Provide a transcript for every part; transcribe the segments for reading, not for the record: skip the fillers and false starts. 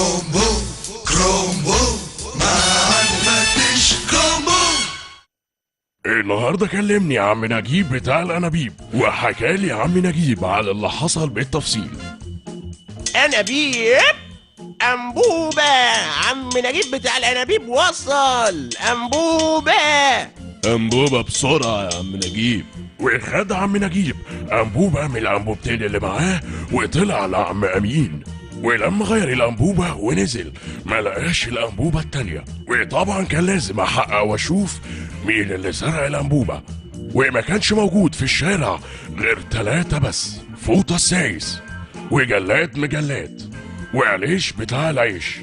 كرومبو كرومبو مع المفتش كرومبو. النهارده كلمني عم نجيب بتاع الانابيب وحكالي عم نجيب على اللي حصل بالتفصيل. انابيب انبوبه. عم نجيب بتاع الانابيب وصل. انبوبه بسرعة يا عم نجيب. وخد عم نجيب انبوبة من الانبوبتين اللي معاه وطلع لعم امين، ولما غير الانبوبة ونزل ما لقاش الانبوبة التانية، وطبعا كان لازم احقق واشوف مين اللي سرق الانبوبة، وما كانش موجود في الشارع غير 3 بس: فوطة السايس وجلاد مجلات وعليش بتاع العيش.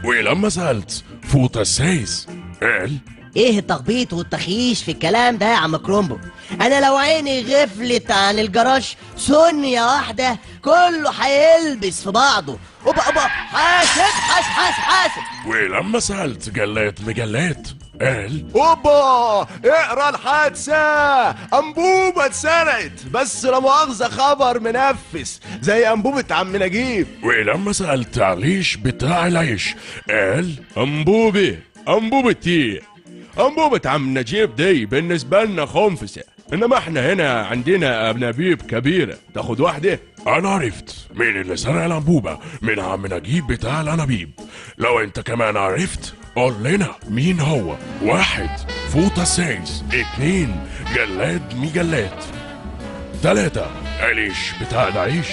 ولما سألت فوطة السايس قال: ايه التخبيط والتخييش في الكلام ده يا عم كرومبو؟ انا لو عيني غفلت عن الجراج ثانية واحدة كله هيلبس في بعضه. اوبا حاسب. ولما سألت جلاد مجلات قال: اوبا اقرا الحادثه. انبوبه اتسرقت، بس لا مؤاخذه خبر منفس زي انبوبه عم نجيب. ولما سألت عليش بتاع العيش قال: أنبوبة ايه؟ أنبوبة عم نجيب دي بالنسبة لنا خنفسة، إنما إحنا هنا عندنا أنابيب كبيرة، تاخد واحدة؟ أنا عرفت مين اللي سرق الأنبوبة من عم نجيب بتاع الأنابيب. لو أنت كمان عرفت قول لنا مين هو. 1 فوطة سايس، 2 جلاد مجلات، 3 عليش بتاع العيش.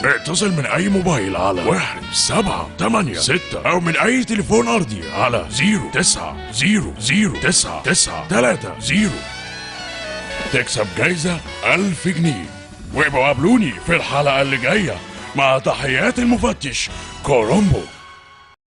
اتصل من اي موبايل على 1786 او من اي تليفون ارضي على 09009930 تكسب جايزة 1000 جنيه. وابقوا قابلوني في الحلقة اللي جاية مع تحيات المفتش كولومبو.